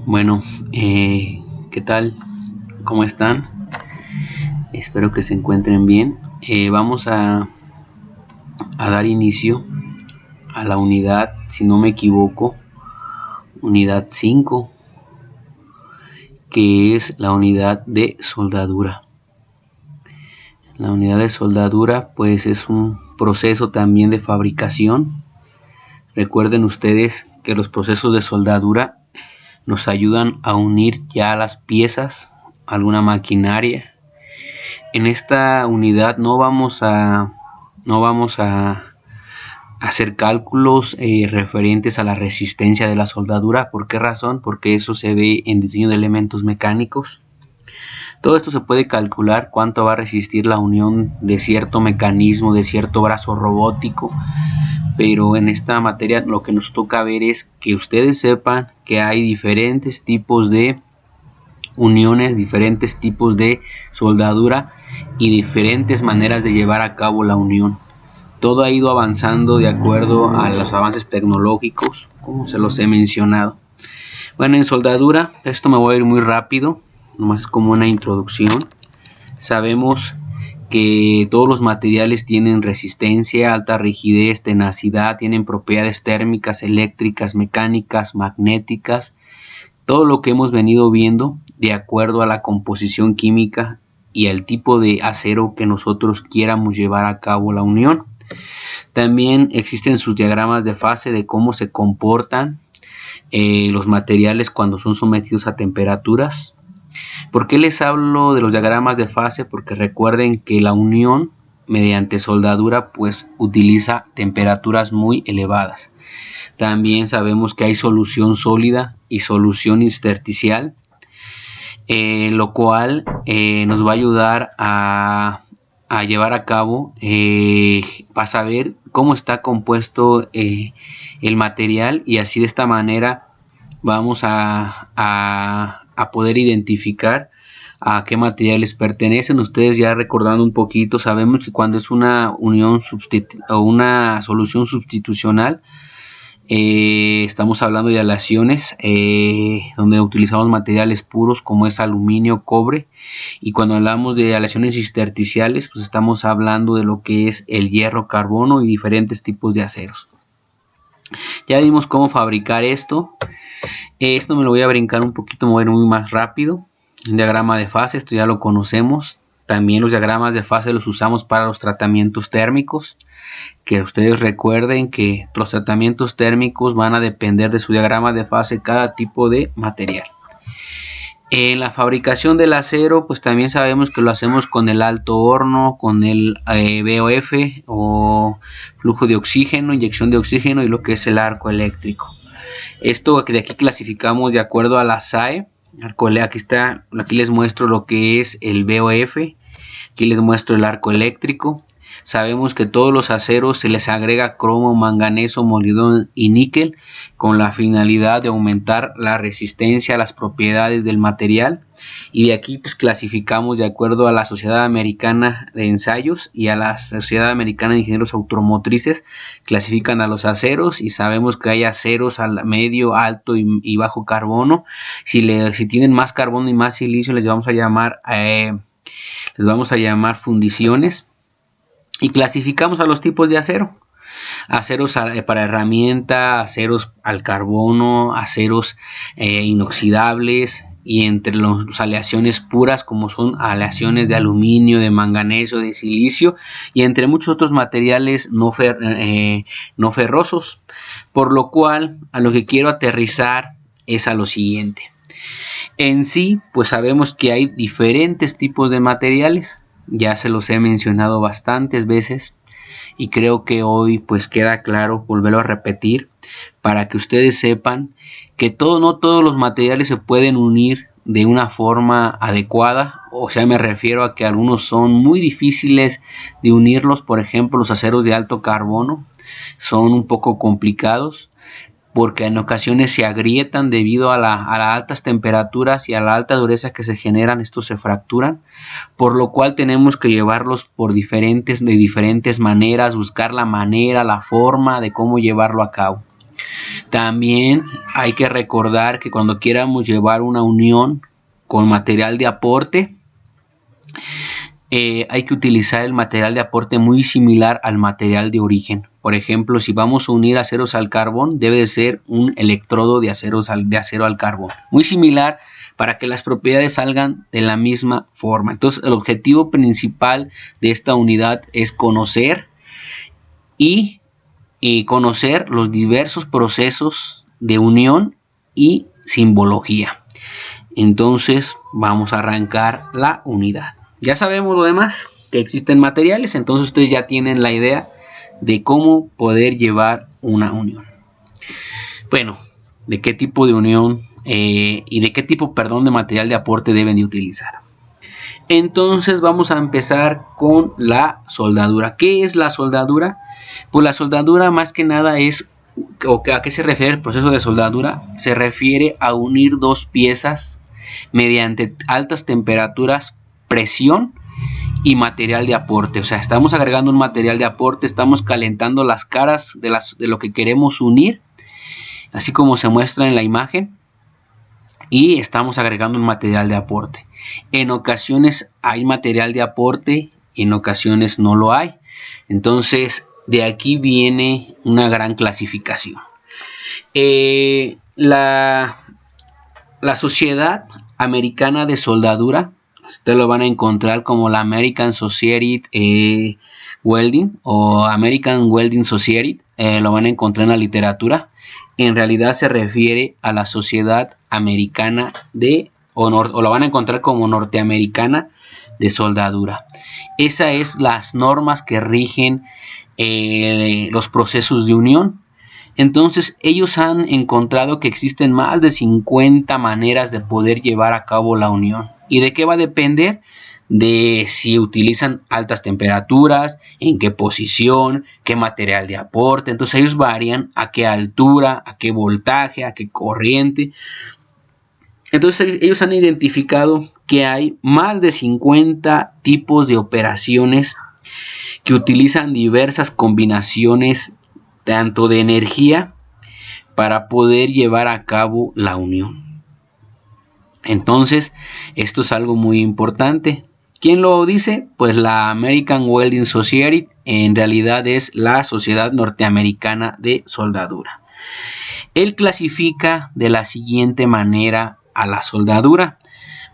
Bueno, ¿qué tal? ¿Cómo están? Espero que se encuentren bien. Vamos a dar inicio a la unidad, si no me equivoco, unidad 5, que es la unidad de soldadura. La unidad de soldadura pues es un proceso también de fabricación. Recuerden ustedes que los procesos de soldadura nos ayudan a unir ya las piezas a alguna maquinaria. En esta unidad no vamos a hacer cálculos referentes a la resistencia de la soldadura. ¿Por qué razón? Porque eso se ve en diseño de elementos mecánicos. Todo esto se puede calcular cuánto va a resistir la unión de cierto mecanismo, de cierto brazo robótico, pero en esta materia lo que nos toca ver es que ustedes sepan que hay diferentes tipos de uniones, diferentes tipos de soldadura y diferentes maneras de llevar a cabo la unión. Todo ha ido avanzando de acuerdo a los avances tecnológicos, como se los he mencionado. Bueno, en soldadura, esto me voy a ir muy rápido, nomás es como una introducción. Sabemos que todos los materiales tienen resistencia, alta rigidez, tenacidad, tienen propiedades térmicas, eléctricas, mecánicas, magnéticas, todo lo que hemos venido viendo de acuerdo a la composición química y al tipo de acero que nosotros quieramos llevar a cabo la unión. También existen sus diagramas de fase de cómo se comportan los materiales cuando son sometidos a temperaturas. ¿Por qué les hablo de los diagramas de fase? Porque recuerden que la unión mediante soldadura pues utiliza temperaturas muy elevadas. También sabemos que hay solución sólida y solución intersticial, lo cual nos va a ayudar a llevar a cabo para saber cómo está compuesto el material, y así de esta manera vamos a poder identificar a qué materiales pertenecen. Ustedes ya recordando un poquito, sabemos que cuando es una unión o una solución sustitucional, estamos hablando de aleaciones donde utilizamos materiales puros como es aluminio, cobre, y cuando hablamos de aleaciones intersticiales pues estamos hablando de lo que es el hierro, carbono y diferentes tipos de aceros. Ya vimos cómo fabricar esto. Esto me lo voy a brincar un poquito, me voy a ir muy más rápido. Un diagrama de fase, esto ya lo conocemos. También los diagramas de fase los usamos para los tratamientos térmicos, que ustedes recuerden que los tratamientos térmicos van a depender de su diagrama de fase cada tipo de material. En la fabricación del acero pues también sabemos que lo hacemos con el alto horno, con el VOF o flujo de oxígeno, inyección de oxígeno, y lo que es el arco eléctrico. Esto que de aquí clasificamos de acuerdo a la SAE. Aquí les muestro lo que es el VOF, aquí les muestro el arco eléctrico. Sabemos que todos los aceros se les agrega cromo, manganeso, molibdeno y níquel con la finalidad de aumentar la resistencia a las propiedades del material, y de aquí pues clasificamos de acuerdo a la Sociedad Americana de Ensayos y a la Sociedad Americana de Ingenieros Automotrices. Clasifican a los aceros y sabemos que hay aceros al medio, alto y bajo carbono. Si tienen más carbono y más silicio les vamos a llamar fundiciones. Y clasificamos a los tipos de acero: aceros para herramienta, aceros al carbono, aceros inoxidables, y entre las aleaciones puras como son aleaciones de aluminio, de manganeso, de silicio, y entre muchos otros materiales no ferrosos. Por lo cual a lo que quiero aterrizar es a lo siguiente. En sí pues sabemos que hay diferentes tipos de materiales. Ya se los he mencionado bastantes veces y creo que hoy pues queda claro volverlo a repetir para que ustedes sepan que no todos los materiales se pueden unir de una forma adecuada. O sea, me refiero a que algunos son muy difíciles de unirlos. Por ejemplo, los aceros de alto carbono son un poco complicados porque en ocasiones se agrietan debido a las altas temperaturas y a la alta dureza que se generan. Estos se fracturan, por lo cual tenemos que llevarlos de diferentes maneras, buscar la manera, la forma de cómo llevarlo a cabo. También hay que recordar que cuando quieramos llevar una unión con material de aporte, hay que utilizar el material de aporte muy similar al material de origen. Por ejemplo, si vamos a unir aceros al carbón, debe de ser un electrodo de acero al carbón, muy similar, para que las propiedades salgan de la misma forma. Entonces, el objetivo principal de esta unidad es conocer conocer los diversos procesos de unión y simbología. Entonces, vamos a arrancar la unidad. Ya sabemos lo demás, que existen materiales, entonces ustedes ya tienen la idea de cómo poder llevar una unión. Bueno, de qué tipo de unión y de qué tipo, de material de aporte deben de utilizar. Entonces vamos a empezar con la soldadura. ¿Qué es la soldadura? Pues la soldadura más que nada es, ¿a qué se refiere el proceso de soldadura? Se refiere a unir dos piezas mediante altas temperaturas, presión y material de aporte. O sea, estamos agregando un material de aporte, estamos calentando las caras de lo que queremos unir, así como se muestra en la imagen, y estamos agregando un material de aporte. En ocasiones hay material de aporte y en ocasiones no lo hay. Entonces, de aquí viene una gran clasificación. La Sociedad Americana de Soldadura, ustedes lo van a encontrar como la American Society Welding o American Welding Society, lo van a encontrar en la literatura. En realidad se refiere a la Sociedad Americana o lo van a encontrar como Norteamericana de Soldadura. Esas es las normas que rigen los procesos de unión. Entonces ellos han encontrado que existen más de 50 maneras de poder llevar a cabo la unión. ¿Y de qué va a depender? De si utilizan altas temperaturas, en qué posición, qué material de aporte. Entonces ellos varían a qué altura, a qué voltaje, a qué corriente. Entonces ellos han identificado que hay más de 50 tipos de operaciones que utilizan diversas combinaciones tanto de energía para poder llevar a cabo la unión. Entonces, esto es algo muy importante. ¿Quién lo dice? Pues la American Welding Society, en realidad es la Sociedad Norteamericana de Soldadura. Él clasifica de la siguiente manera a la soldadura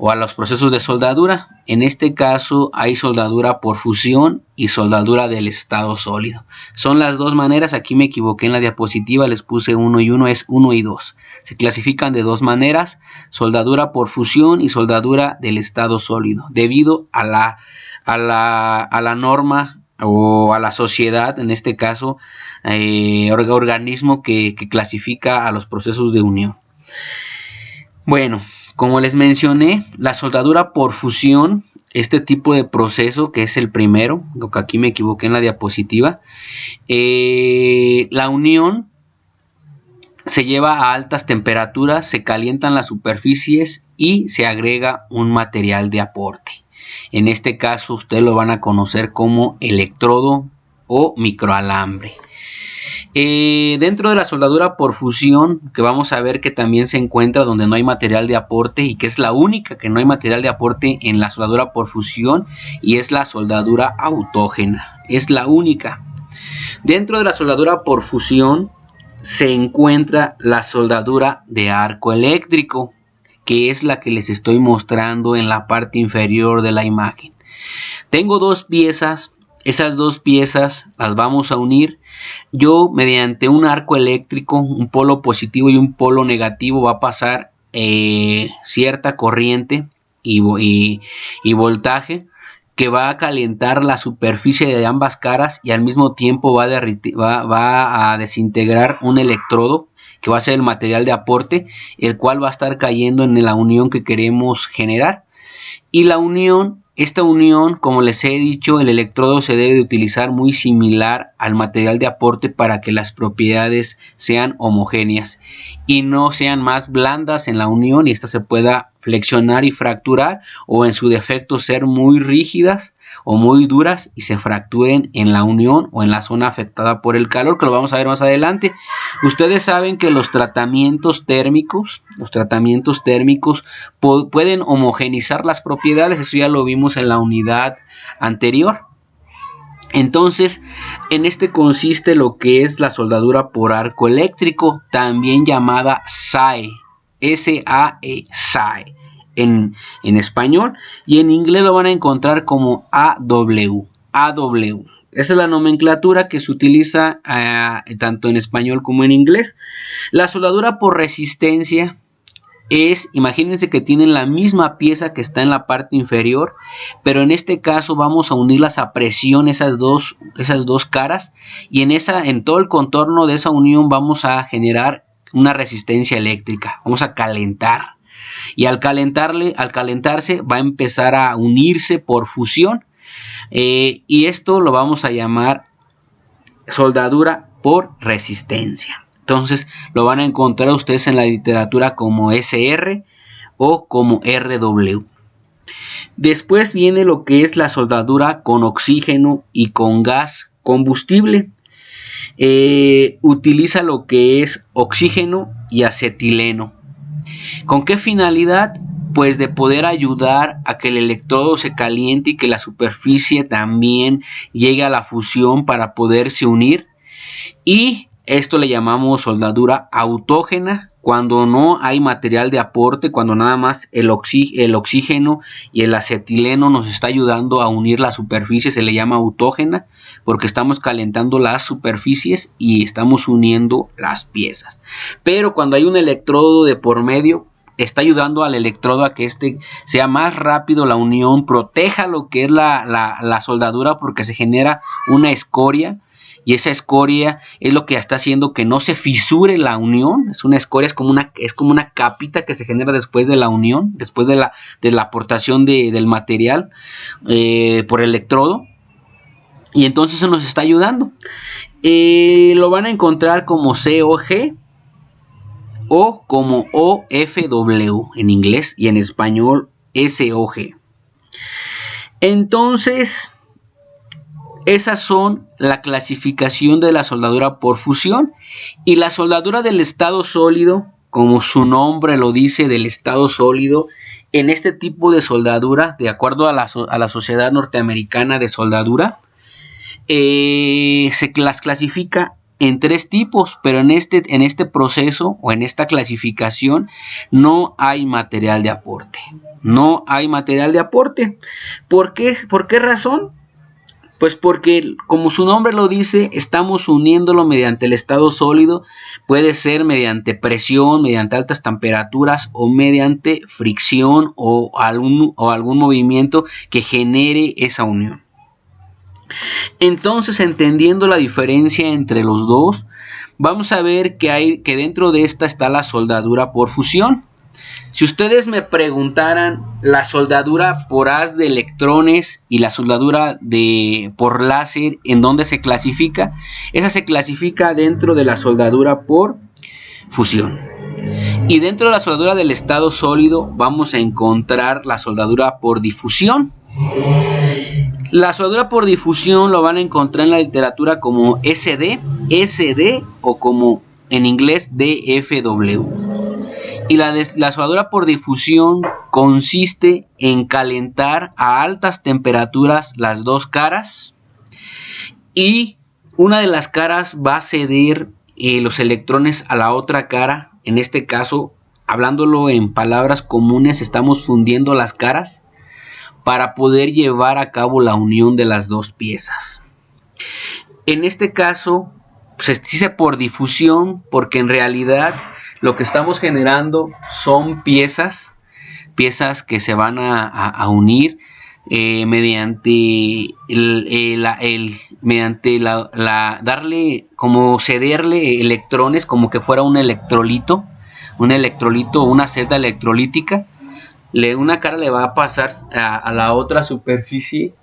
o a los procesos de soldadura. En este caso hay soldadura por fusión y soldadura del estado sólido. Son las dos maneras. Aquí me equivoqué en la diapositiva, les puse 1 y 1, es 1 y 2. Se clasifican de dos maneras, soldadura por fusión y soldadura del estado sólido, debido a la norma o a la sociedad, en este caso, organismo que clasifica a los procesos de unión. Bueno, como les mencioné, la soldadura por fusión, este tipo de proceso que es el primero, lo que aquí me equivoqué en la diapositiva, la unión se lleva a altas temperaturas, se calientan las superficies y se agrega un material de aporte. En este caso ustedes lo van a conocer como electrodo o microalambre. Dentro de la soldadura por fusión, que vamos a ver que también se encuentra donde no hay material de aporte y que es la única que no hay material de aporte en la soldadura por fusión, y es la soldadura autógena, es la única. Dentro de la soldadura por fusión se encuentra la soldadura de arco eléctrico, que es la que les estoy mostrando en la parte inferior de la imagen. Tengo dos piezas, esas dos piezas las vamos a unir. Yo mediante un arco eléctrico, un polo positivo y un polo negativo, va a pasar cierta corriente y voltaje que va a calentar la superficie de ambas caras y al mismo tiempo va a desintegrar un electrodo que va a ser el material de aporte, el cual va a estar cayendo en la unión que queremos generar. Y esta unión, como les he dicho, el electrodo se debe de utilizar muy similar al material de aporte para que las propiedades sean homogéneas y no sean más blandas en la unión y esta se pueda flexionar y fracturar, o en su defecto ser muy rígidas o muy duras y se fracturen en la unión o en la zona afectada por el calor, que lo vamos a ver más adelante. Ustedes saben que los tratamientos térmicos pueden homogeneizar las propiedades, eso ya lo vimos en la unidad anterior. Entonces, en este consiste lo que es la soldadura por arco eléctrico, también llamada SAE, S-A-E, SAE, en español, y en inglés lo van a encontrar como AW. Esa es la nomenclatura que se utiliza tanto en español como en inglés. La soldadura por resistencia imagínense que tienen la misma pieza que está en la parte inferior, pero en este caso vamos a unirlas a presión, esas dos caras, y en todo el contorno de esa unión vamos a generar una resistencia eléctrica, vamos a calentar, y al calentarse va a empezar a unirse por fusión, y esto lo vamos a llamar soldadura por resistencia. Entonces lo van a encontrar ustedes en la literatura como SR o como RW. Después viene lo que es la soldadura con oxígeno y con gas combustible. Utiliza lo que es oxígeno y acetileno. ¿Con qué finalidad? Pues de poder ayudar a que el electrodo se caliente y que la superficie también llegue a la fusión para poderse unir. Y esto le llamamos soldadura autógena, cuando no hay material de aporte, cuando nada más el oxígeno y el acetileno nos está ayudando a unir la superficie, se le llama autógena, porque estamos calentando las superficies y estamos uniendo las piezas. Pero cuando hay un electrodo de por medio, está ayudando al electrodo a que sea más rápido la unión, proteja lo que es la soldadura, porque se genera una escoria. Y esa escoria es lo que está haciendo que no se fisure la unión. Es una escoria, es como una capita que se genera después de la unión, después de la aportación del material por electrodo. Y entonces eso nos está ayudando. Lo van a encontrar como COG o como OFW en inglés, y en español SOG. Entonces, esas son la clasificación de la soldadura por fusión. Y la soldadura del estado sólido, como su nombre lo dice, del estado sólido, en este tipo de soldadura, de acuerdo a la Sociedad Norteamericana de Soldadura, se las clasifica en 3 tipos, pero en este proceso o en esta clasificación no hay material de aporte. No hay material de aporte. ¿Por qué? ¿Por qué razón? Pues porque, como su nombre lo dice, estamos uniéndolo mediante el estado sólido. Puede ser mediante presión, mediante altas temperaturas o mediante fricción o algún movimiento que genere esa unión. Entonces, entendiendo la diferencia entre los dos, vamos a ver que dentro de esta está la soldadura por fusión. Si ustedes me preguntaran la soldadura por haz de electrones y la soldadura por láser, ¿en dónde se clasifica? Esa se clasifica dentro de la soldadura por fusión. Y dentro de la soldadura del estado sólido vamos a encontrar la soldadura por difusión. La soldadura por difusión lo van a encontrar en la literatura como SD o como en inglés DFW. Y la soldadura por difusión consiste en calentar a altas temperaturas las dos caras, y una de las caras va a ceder los electrones a la otra cara. En este caso, hablándolo en palabras comunes, estamos fundiendo las caras para poder llevar a cabo la unión de las dos piezas. En este caso se dice por difusión porque en realidad lo que estamos generando son piezas que se van a unir mediante darle, como cederle electrones, como que fuera un electrolito, una celda electrolítica. Una cara le va a pasar a la otra superficie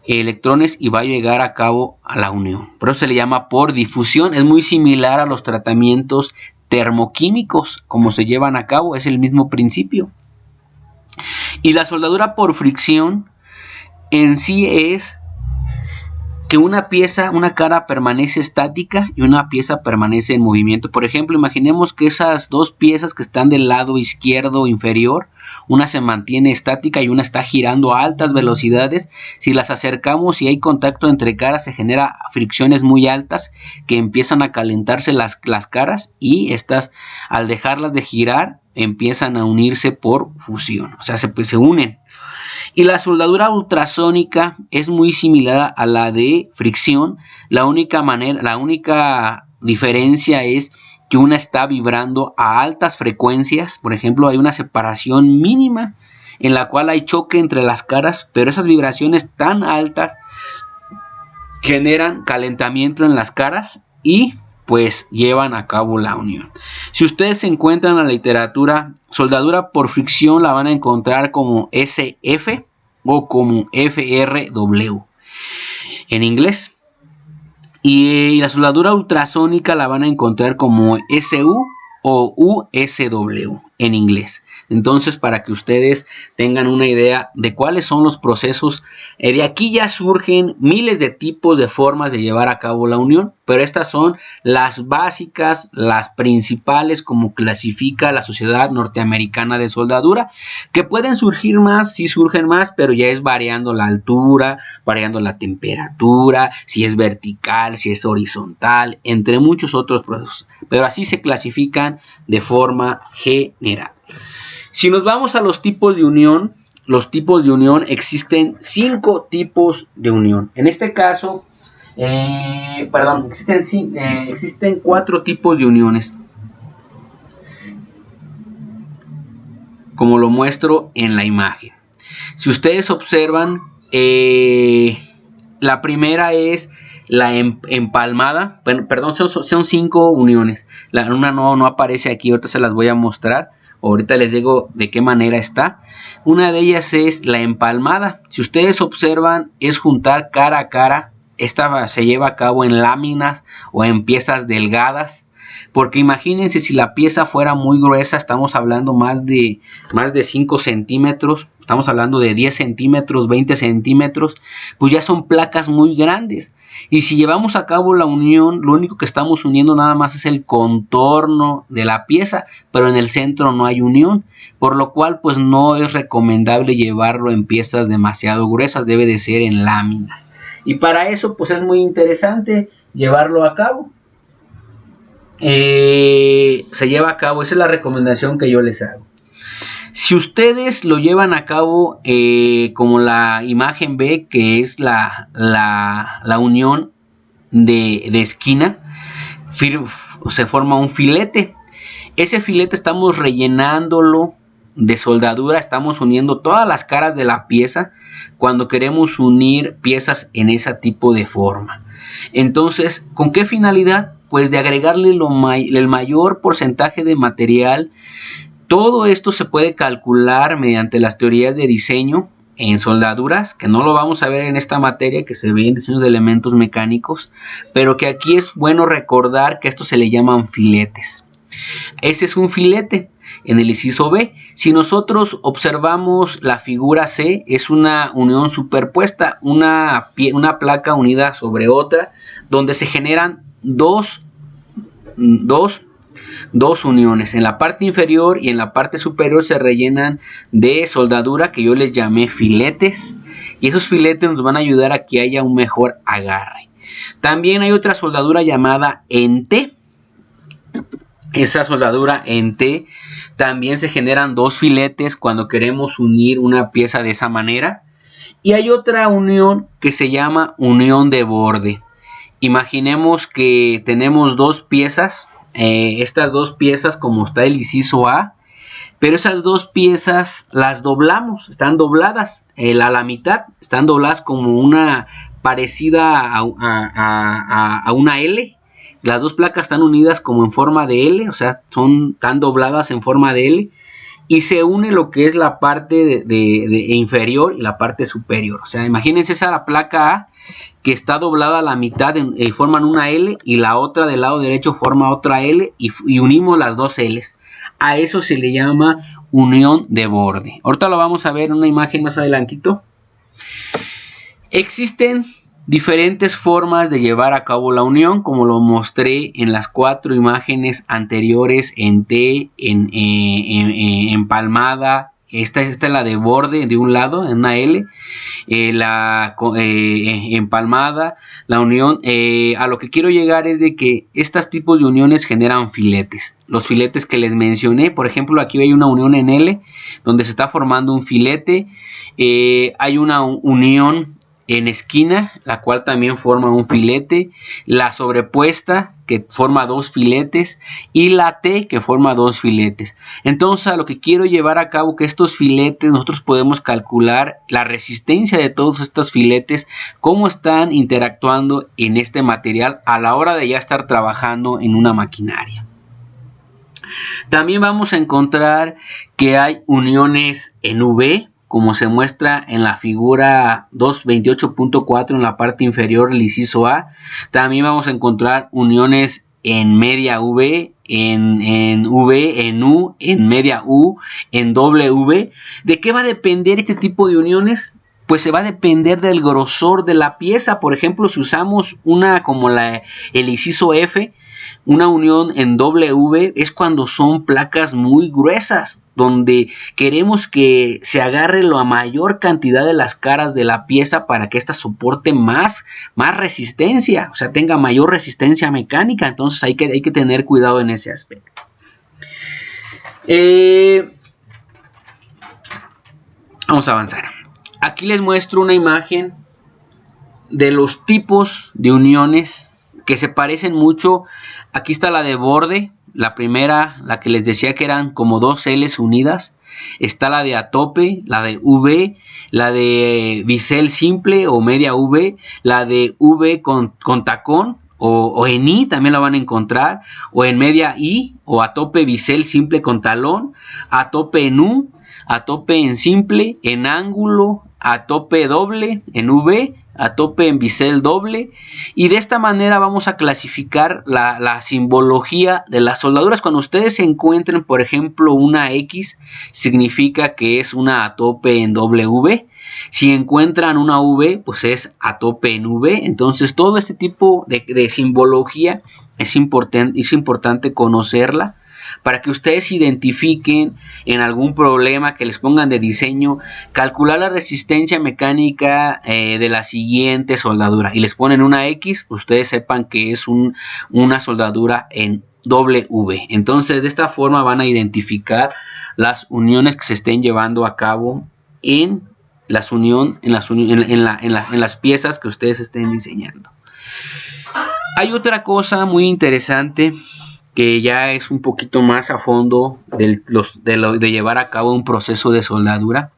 electrones y va a llegar a cabo a la unión. Por eso se le llama por difusión. Es muy similar a los tratamientos termoquímicos como se llevan a cabo, es el mismo principio. Y la soldadura por fricción en sí es que una cara permanece estática y una pieza permanece en movimiento. Por ejemplo, imaginemos que esas dos piezas que están del lado izquierdo inferior, una se mantiene estática y una está girando a altas velocidades. Si las acercamos y hay contacto entre caras, se genera fricciones muy altas que empiezan a calentarse las caras, y estas, al dejarlas de girar, empiezan a unirse por fusión, o sea, se unen. Y la soldadura ultrasónica es muy similar a la de fricción. La única diferencia es que una está vibrando a altas frecuencias. Por ejemplo, hay una separación mínima en la cual hay choque entre las caras, pero esas vibraciones tan altas generan calentamiento en las caras y pues llevan a cabo la unión. Si ustedes se encuentran en la literatura, soldadura por fricción la van a encontrar como SF o como FRW en inglés, y la soldadura ultrasónica la van a encontrar como SU o USW en inglés. Entonces, para que ustedes tengan una idea de cuáles son los procesos, de aquí ya surgen miles de tipos de formas de llevar a cabo la unión, pero estas son las básicas, las principales, como clasifica la Sociedad Norteamericana de Soldadura, que pueden surgir más, sí surgen más, pero ya es variando la altura, variando la temperatura, si es vertical, si es horizontal, entre muchos otros procesos, pero así se clasifican de forma general. Si nos vamos a los tipos de unión, existen 5 tipos de unión. En este caso, existen 4 tipos de uniones, como lo muestro en la imagen. Si ustedes observan, la primera es la empalmada. Perdón, son 5 uniones. Una no aparece aquí, ahorita se las voy a mostrar. Ahorita les digo de qué manera está. Una de ellas es la empalmada. Si ustedes observan, es juntar cara a cara. Esta se lleva a cabo en láminas o en piezas delgadas. Porque imagínense, si la pieza fuera muy gruesa, estamos hablando más de 5 centímetros, estamos hablando de 10 centímetros, 20 centímetros, pues ya son placas muy grandes. Y si llevamos a cabo la unión, lo único que estamos uniendo nada más es el contorno de la pieza, pero en el centro no hay unión, por lo cual pues no es recomendable llevarlo en piezas demasiado gruesas, debe de ser en láminas. Y para eso pues es muy interesante llevarlo a cabo. Se lleva a cabo, esa es la recomendación que yo les hago. Si ustedes lo llevan a cabo como la imagen ve, que es la unión de esquina, se forma un filete. Ese filete estamos rellenándolo de soldadura, estamos uniendo todas las caras de la pieza cuando queremos unir piezas en ese tipo de forma. Entonces, ¿con qué finalidad? Pues de agregarle el mayor porcentaje de material. Todo esto se puede calcular mediante las teorías de diseño en soldaduras, que no lo vamos a ver en esta materia, que se ve en diseños de elementos mecánicos, pero que aquí es bueno recordar que esto se le llaman filetes. Ese es un filete en el inciso B. Si nosotros observamos la figura C, es una unión superpuesta, una placa unida sobre otra, donde se generan dos uniones. En la parte inferior y en la parte superior se rellenan de soldadura que yo les llamé filetes, y esos filetes nos van a ayudar a que haya un mejor agarre. También hay otra soldadura llamada en T. Esa soldadura en T también se generan 2 filetes cuando queremos unir una pieza de esa manera. Y hay otra unión que se llama unión de borde. Imaginemos que tenemos 2 piezas, estas 2 piezas como está el inciso A, pero esas 2 piezas las doblamos, están dobladas a la mitad, están dobladas como una parecida a una L. Las 2 placas están unidas como en forma de L, o sea, están dobladas en forma de L, y se une lo que es la parte de inferior y la parte superior. O sea, imagínense esa placa A que está doblada a la mitad, forman una L, y la otra del lado derecho forma otra L, y unimos las 2 L's. A eso se le llama unión de borde. Ahorita lo vamos a ver en una imagen más adelantito. Existen diferentes formas de llevar a cabo la unión, como lo mostré en las 4 imágenes anteriores, en T, en palmada. Esta es la de borde de un lado, en una L, la empalmada, la unión. A lo que quiero llegar es de que estos tipos de uniones generan filetes. Los filetes que les mencioné, por ejemplo, aquí hay una unión en L, donde se está formando un filete. Hay una unión en esquina, la cual también forma un filete, la sobrepuesta que forma 2 filetes y la T que forma 2 filetes. Entonces, a lo que quiero llevar a cabo que estos filetes nosotros podemos calcular la resistencia de todos estos filetes, cómo están interactuando en este material a la hora de ya estar trabajando en una maquinaria. También vamos a encontrar que hay uniones en V, como se muestra en la figura 228.4 en la parte inferior del inciso A. También vamos a encontrar uniones en media V, en V, en U, en media U, en doble V. ¿De qué va a depender este tipo de uniones? Pues se va a depender del grosor de la pieza. Por ejemplo, si usamos una como el inciso F, una unión en W es cuando son placas muy gruesas, donde queremos que se agarre la mayor cantidad de las caras de la pieza para que ésta soporte más resistencia, o sea, tenga mayor resistencia mecánica. Entonces hay que tener cuidado en ese aspecto. Vamos a avanzar. Aquí les muestro una imagen de los tipos de uniones que se parecen mucho. Aquí está la de borde, la primera, la que les decía que eran como 2 L's unidas. Está la de a tope, la de V, la de bisel simple o media V, la de V con tacón o en I también la van a encontrar, o en media I, o a tope bisel simple con talón, a tope en U, a tope en simple, en ángulo, a tope doble en V, a tope en bisel doble. Y de esta manera vamos a clasificar la simbología de las soldaduras. Cuando ustedes se encuentren, por ejemplo, una X, significa que es una a tope en W. Si encuentran una V, pues es a tope en V. Entonces todo este tipo de simbología es importante conocerla, para que ustedes identifiquen en algún problema que les pongan de diseño, calcular la resistencia mecánica de la siguiente soldadura, y les ponen una X, ustedes sepan que es una soldadura en W. Entonces de esta forma van a identificar las uniones que se estén llevando a cabo en las piezas que ustedes estén diseñando. Hay otra cosa muy interesante que ya es un poquito más a fondo de llevar a cabo un proceso de soldadura.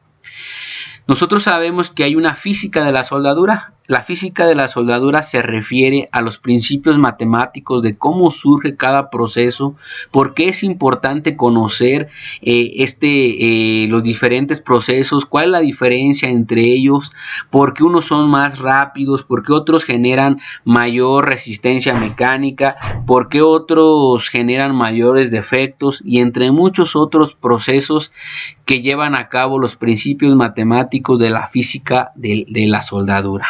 Nosotros sabemos que hay una física de la soldadura. La física de la soldadura se refiere a los principios matemáticos de cómo surge cada proceso, por qué es importante conocer los diferentes procesos, cuál es la diferencia entre ellos, por qué unos son más rápidos, por qué otros generan mayor resistencia mecánica, por qué otros generan mayores defectos, y entre muchos otros procesos que llevan a cabo los principios matemáticos de la física de la soldadura.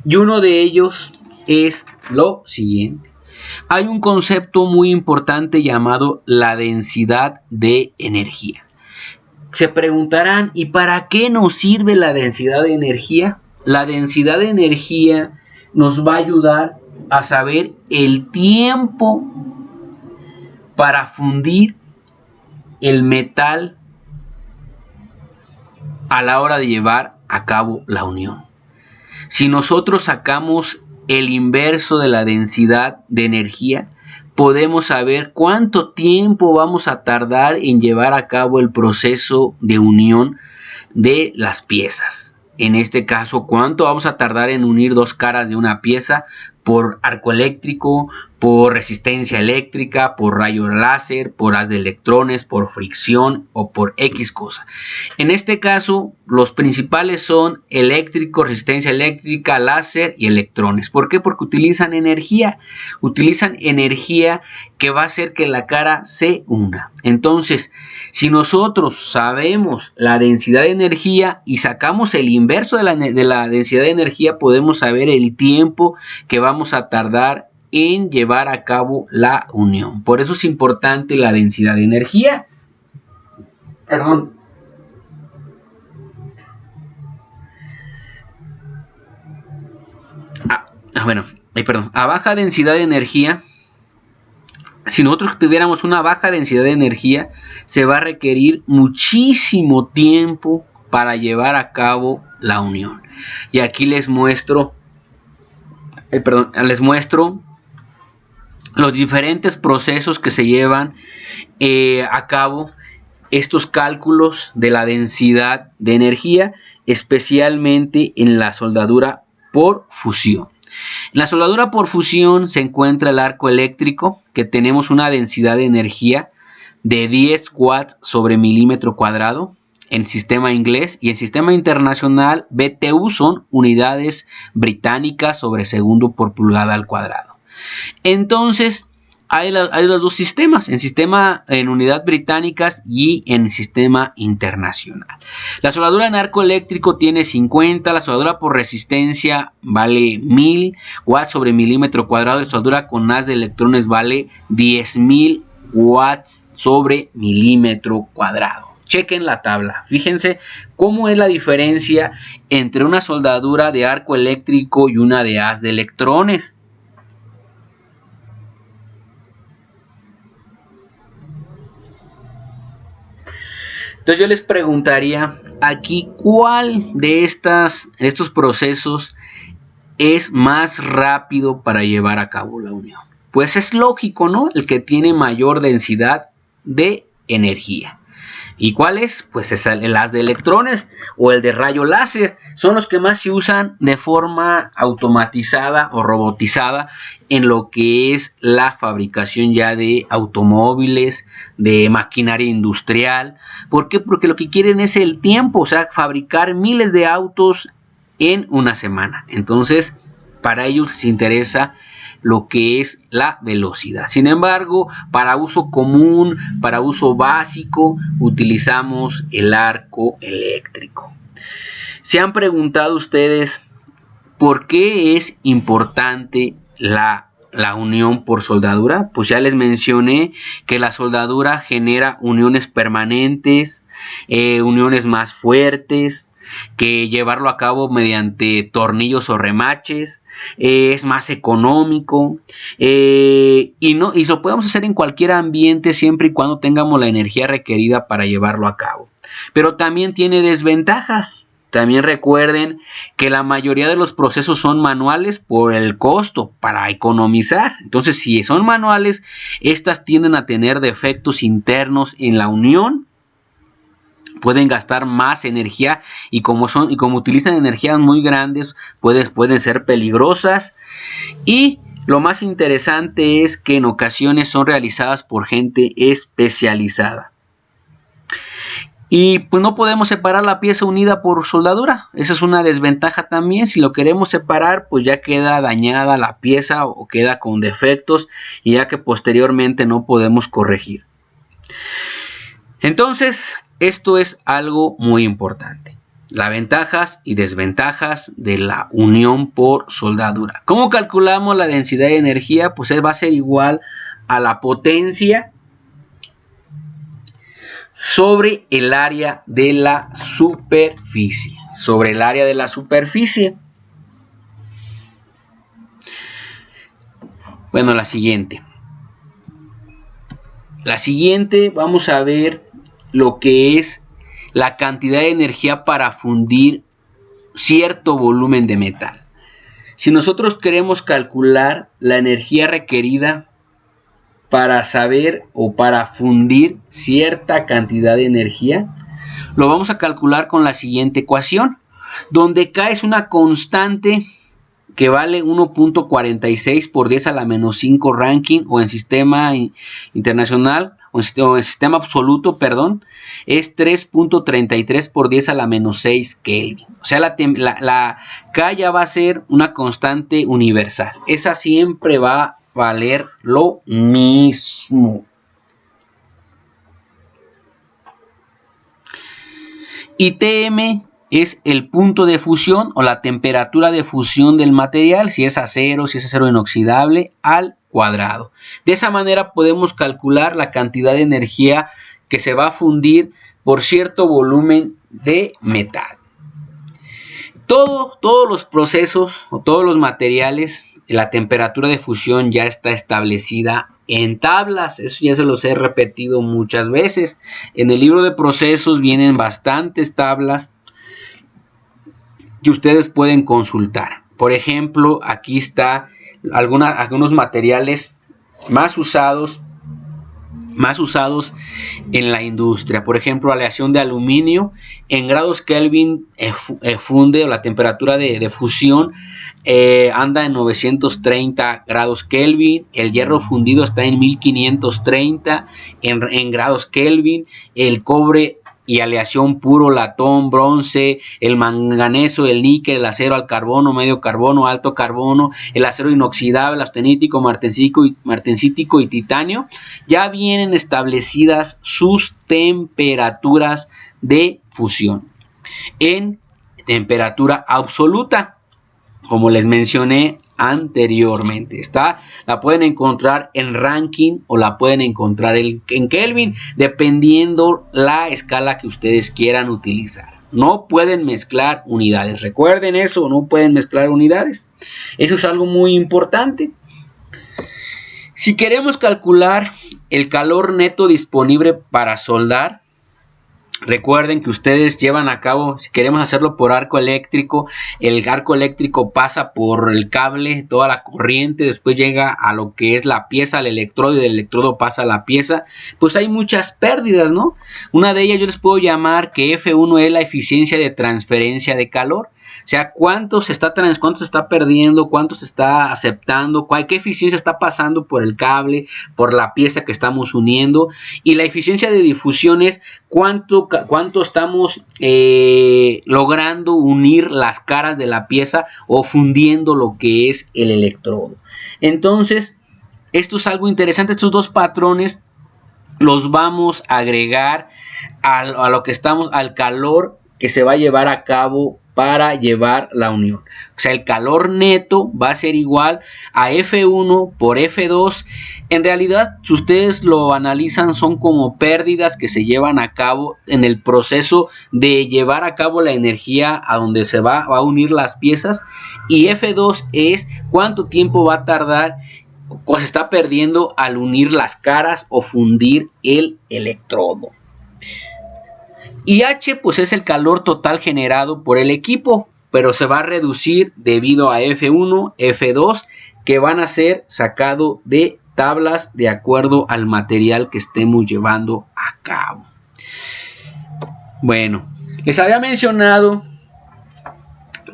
Y uno de ellos es lo siguiente. Hay un concepto muy importante llamado la densidad de energía. Se preguntarán, ¿y para qué nos sirve la densidad de energía? La densidad de energía nos va a ayudar a saber el tiempo para fundir el metal a la hora de llevar a cabo la unión. Si nosotros sacamos el inverso de la densidad de energía, podemos saber cuánto tiempo vamos a tardar en llevar a cabo el proceso de unión de las piezas. En este caso, cuánto vamos a tardar en unir 2 caras de una pieza por arco eléctrico, por resistencia eléctrica, por rayo láser, por haz de electrones, por fricción o por X cosa. En este caso, los principales son eléctrico, resistencia eléctrica, láser y electrones. ¿Por qué? Porque utilizan energía que va a hacer que la cara se hunda. Entonces, si nosotros sabemos la densidad de energía y sacamos el inverso de la densidad de energía, podemos saber el tiempo que vamos a tardar en llevar a cabo la unión. Por eso es importante la densidad de energía. Perdón. A baja densidad de energía, si nosotros tuviéramos una baja densidad de energía, se va a requerir muchísimo tiempo para llevar a cabo la unión. Y aquí les muestro los diferentes procesos que se llevan a cabo, estos cálculos de la densidad de energía, especialmente en la soldadura por fusión. En la soldadura por fusión se encuentra el arco eléctrico, que tenemos una densidad de energía de 10 watts sobre milímetro cuadrado en sistema inglés, y en sistema internacional BTU son unidades británicas sobre segundo por pulgada al cuadrado. Entonces hay los dos sistemas, en unidad británicas y en sistema internacional. La soldadura en arco eléctrico tiene 50, la soldadura por resistencia vale 1000 watts sobre milímetro cuadrado, la soldadura con haz de electrones vale 10.000 watts sobre milímetro cuadrado. Chequen la tabla, fíjense cómo es la diferencia entre una soldadura de arco eléctrico y una de haz de electrones. Entonces yo les preguntaría aquí, ¿cuál de estos procesos es más rápido para llevar a cabo la unión? Pues es lógico, ¿no? El que tiene mayor densidad de energía. ¿Y cuál es? Pues es el haz de electrones o el de rayo láser. Son los que más se usan de forma automatizada o robotizada en lo que es la fabricación ya de automóviles, de maquinaria industrial. ¿Por qué? Porque lo que quieren es el tiempo, o sea, fabricar miles de autos en una semana. Entonces, para ellos les interesa lo que es la velocidad. Sin embargo, para uso común, para uso básico, utilizamos el arco eléctrico. ¿Se han preguntado ustedes por qué es importante la unión por soldadura? Pues ya les mencioné que la soldadura genera uniones permanentes, uniones más fuertes, que llevarlo a cabo mediante tornillos o remaches es más económico, y lo podemos hacer en cualquier ambiente siempre y cuando tengamos la energía requerida para llevarlo a cabo. Pero también tiene desventajas. También recuerden que la mayoría de los procesos son manuales por el costo, para economizar. Entonces, si son manuales, estas tienden a tener defectos internos en la unión. Pueden gastar más energía y como utilizan energías muy grandes, pueden ser peligrosas. Y lo más interesante es que en ocasiones son realizadas por gente especializada. Y pues no podemos separar la pieza unida por soldadura. Esa es una desventaja también. Si lo queremos separar, pues ya queda dañada la pieza o queda con defectos, y ya que posteriormente no podemos corregir. Entonces, esto es algo muy importante. Las ventajas y desventajas de la unión por soldadura. ¿Cómo calculamos la densidad de energía? Pues va a ser igual a la potencia sobre el área de la superficie. Sobre el área de la superficie. Bueno, la siguiente. Vamos a ver lo que es la cantidad de energía para fundir cierto volumen de metal. Si nosotros queremos calcular la energía requerida para saber o para fundir cierta cantidad de energía, lo vamos a calcular con la siguiente ecuación, donde K es una constante que vale 1.46 por 10 a la menos 5 ranking, o en sistema internacional, o en sistema absoluto, perdón, es 3.33 por 10 a la menos 6 Kelvin. O sea, la K ya va a ser una constante universal. Esa siempre va a valer lo mismo. Y Tm es el punto de fusión o la temperatura de fusión del material, si es acero inoxidable, al cuadrado. De esa manera podemos calcular la cantidad de energía que se va a fundir por cierto volumen de metal. Todos los procesos o todos los materiales, la temperatura de fusión ya está establecida en tablas. Eso ya se los he repetido muchas veces. En el libro de procesos vienen bastantes tablas que ustedes pueden consultar. Por ejemplo, aquí está algunos materiales más usados en la industria. Por ejemplo, aleación de aluminio en grados Kelvin funde, o la temperatura de fusión anda en 930 grados Kelvin. El hierro fundido está en 1530 en grados Kelvin. El cobre y aleación puro, latón, bronce, el manganeso, el níquel, el acero al carbono, medio carbono, alto carbono, el acero inoxidable, austenítico, martensítico y titanio, ya vienen establecidas sus temperaturas de fusión en temperatura absoluta, como les mencioné anteriormente. La pueden encontrar en ranking o la pueden encontrar en Kelvin, dependiendo la escala que ustedes quieran utilizar. No pueden mezclar unidades. Recuerden eso, no pueden mezclar unidades. Eso es algo muy importante. Si queremos calcular el calor neto disponible para soldar, recuerden que ustedes llevan a cabo, si queremos hacerlo por arco eléctrico, el arco eléctrico pasa por el cable, toda la corriente, después llega a lo que es la pieza, al electrodo, y del electrodo pasa a la pieza. Pues hay muchas pérdidas, ¿no? Una de ellas yo les puedo llamar que F1 es la eficiencia de transferencia de calor. O sea, cuánto se está perdiendo, cuánto se está aceptando, qué eficiencia está pasando por el cable, por la pieza que estamos uniendo. Y la eficiencia de difusión es cuánto estamos logrando unir las caras de la pieza o fundiendo lo que es el electrodo. Entonces, esto es algo interesante. Estos dos patrones los vamos a agregar a lo que estamos, al calor que se va a llevar a cabo para llevar la unión. O sea, el calor neto va a ser igual a F1 por F2. En realidad, si ustedes lo analizan, son como pérdidas que se llevan a cabo en el proceso de llevar a cabo la energía a donde se va a unir las piezas. Y F2 es cuánto tiempo va a tardar o se está perdiendo al unir las caras o fundir el electrodo. Y H pues es el calor total generado por el equipo, pero se va a reducir debido a F1, F2, que van a ser sacado de tablas de acuerdo al material que estemos llevando a cabo. Bueno, les había mencionado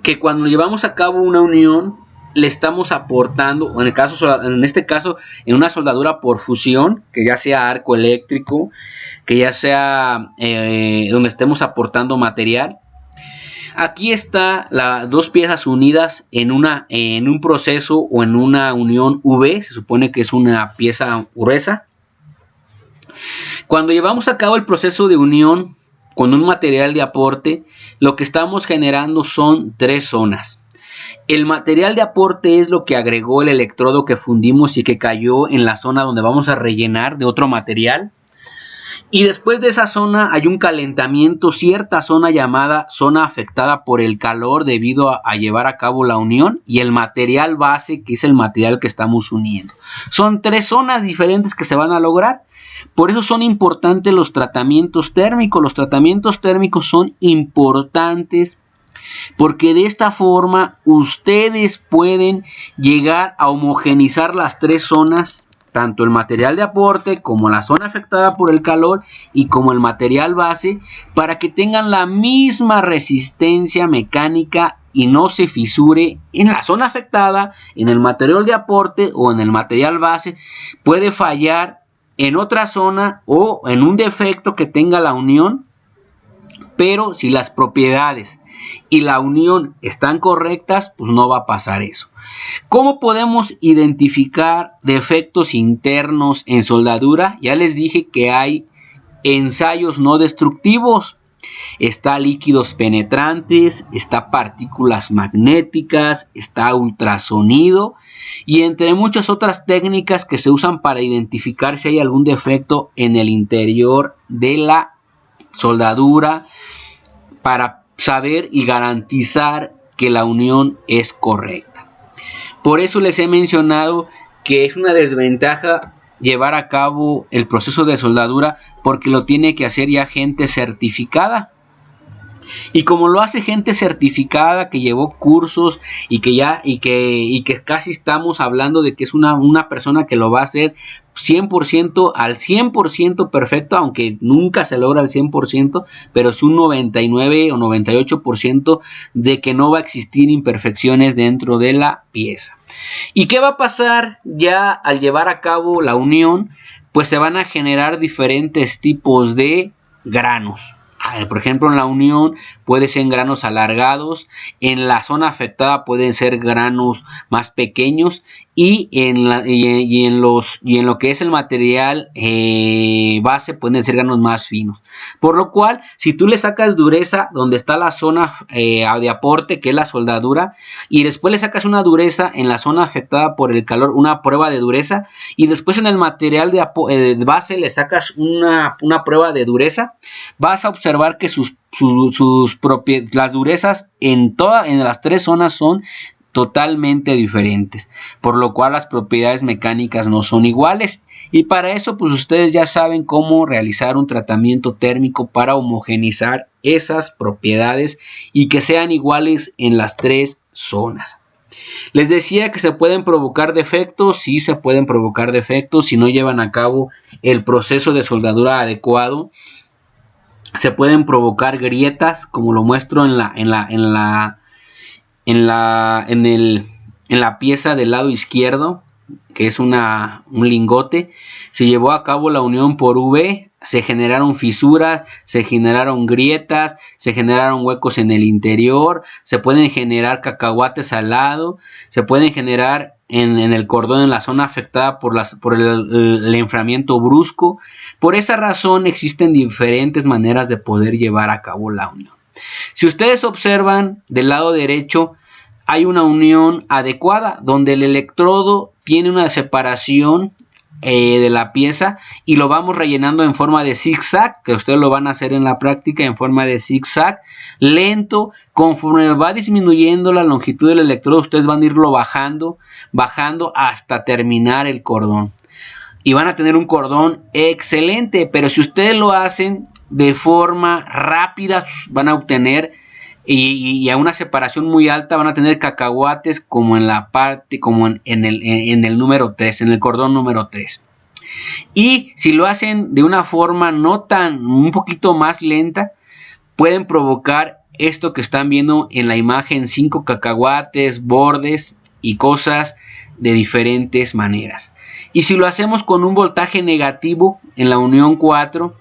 que cuando llevamos a cabo una unión, le estamos aportando, o en este caso, en una soldadura por fusión, que ya sea arco eléctrico, que ya sea donde estemos aportando material. Aquí está las dos piezas unidas en un proceso o en una unión V, se supone que es una pieza gruesa. Cuando llevamos a cabo el proceso de unión con un material de aporte, lo que estamos generando son tres zonas. El material de aporte es lo que agregó el electrodo que fundimos y que cayó en la zona donde vamos a rellenar de otro material. Y después de esa zona hay un calentamiento, cierta zona llamada zona afectada por el calor debido a llevar a cabo la unión, y el material base, que es el material que estamos uniendo. Son tres zonas diferentes que se van a lograr. Por eso son importantes los tratamientos térmicos. Los tratamientos térmicos son importantes porque de esta forma ustedes pueden llegar a homogenizar las tres zonas, tanto el material de aporte como la zona afectada por el calor y como el material base, para que tengan la misma resistencia mecánica y no se fisure en la zona afectada, en el material de aporte o en el material base. Puede fallar en otra zona o en un defecto que tenga la unión, pero si las propiedades y la unión están correctas, pues no va a pasar eso. ¿Cómo podemos identificar defectos internos en soldadura? Ya les dije que hay ensayos no destructivos. Está líquidos penetrantes, está partículas magnéticas, está ultrasonido y entre muchas otras técnicas que se usan para identificar si hay algún defecto en el interior de la soldadura, para saber y garantizar que la unión es correcta. Por eso les he mencionado que es una desventaja llevar a cabo el proceso de soldadura, porque lo tiene que hacer ya gente certificada. Y como lo hace gente certificada que llevó cursos y que casi estamos hablando de que es una persona que lo va a hacer 100% al 100% perfecto, aunque nunca se logra al 100%, pero es un 99 o 98% de que no va a existir imperfecciones dentro de la pieza. ¿Y qué va a pasar ya al llevar a cabo la unión? Pues se van a generar diferentes tipos de granos. Por ejemplo, en la unión puede ser granos alargados, en la zona afectada pueden ser granos más pequeños y en lo que es el material base pueden ser granos más finos. Por lo cual, si tú le sacas dureza donde está la zona de aporte, que es la soldadura, y después le sacas una dureza en la zona afectada por el calor, una prueba de dureza, y después en el material de base le sacas una prueba de dureza, vas a observar que las durezas en las tres zonas son totalmente diferentes, por lo cual las propiedades mecánicas no son iguales. Y para eso pues ustedes ya saben cómo realizar un tratamiento térmico para homogeneizar esas propiedades y que sean iguales en las tres zonas. Les decía que se pueden provocar defectos. Sí, se pueden provocar defectos si no llevan a cabo el proceso de soldadura adecuado. Se pueden provocar grietas, como lo muestro en la pieza del lado izquierdo, que es un lingote. Se llevó a cabo la unión por V, se generaron fisuras, se generaron grietas, se generaron huecos en el interior, se pueden generar cacahuates al lado, se pueden generar en el cordón, en la zona afectada por el enfriamiento brusco. Por esa razón existen diferentes maneras de poder llevar a cabo la unión. Si ustedes observan del lado derecho, hay una unión adecuada donde el electrodo tiene una separación de la pieza y lo vamos rellenando en forma de zigzag, que ustedes lo van a hacer en la práctica en forma de zigzag, lento. Conforme va disminuyendo la longitud del electrodo, ustedes van a irlo bajando hasta terminar el cordón. Y van a tener un cordón excelente, pero si ustedes lo hacen de forma rápida, van a obtener y a una separación muy alta, van a tener cacahuates como en la parte, como en el número 3, en el cordón número 3. Y si lo hacen de una forma un poquito más lenta, pueden provocar esto que están viendo en la imagen: 5 cacahuates, bordes y cosas de diferentes maneras. Y si lo hacemos con un voltaje negativo en la unión 4,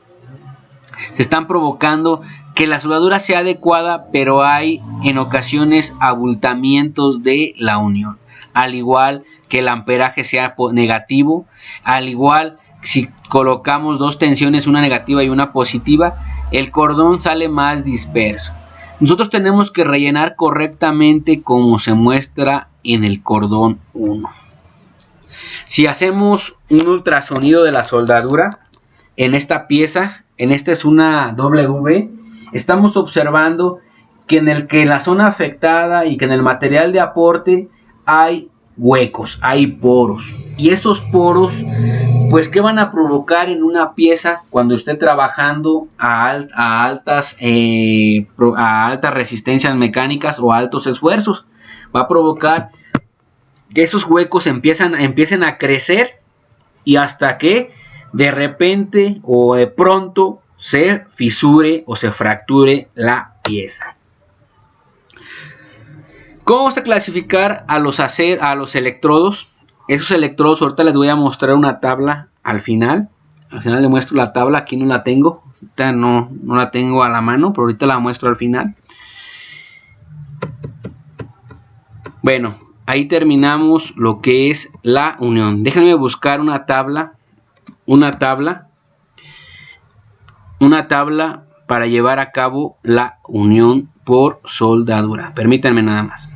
se están provocando que la soldadura sea adecuada, pero hay en ocasiones abultamientos de la unión, al igual que el amperaje sea negativo, al igual si colocamos dos tensiones, una negativa y una positiva, el cordón sale más disperso. Nosotros tenemos que rellenar correctamente como se muestra en el cordón 1. Si hacemos un ultrasonido de la soldadura en esta pieza, en esta es una W, estamos observando que en la zona afectada y que en el material de aporte hay huecos, hay poros. Y esos poros, pues, ¿qué van a provocar en una pieza cuando esté trabajando a altas resistencias mecánicas o altos esfuerzos? Va a provocar que esos huecos empiecen a crecer y hasta que de repente o de pronto se fisure o se fracture la pieza. ¿Cómo vamos a clasificar a los electrodos? Esos electrodos, ahorita les voy a mostrar una tabla al final. Al final les muestro la tabla, aquí no la tengo. Ahorita no la tengo a la mano, pero ahorita la muestro al final. Bueno, ahí terminamos lo que es la unión. Déjenme buscar una tabla para llevar a cabo la unión por soldadura. Permítanme nada más.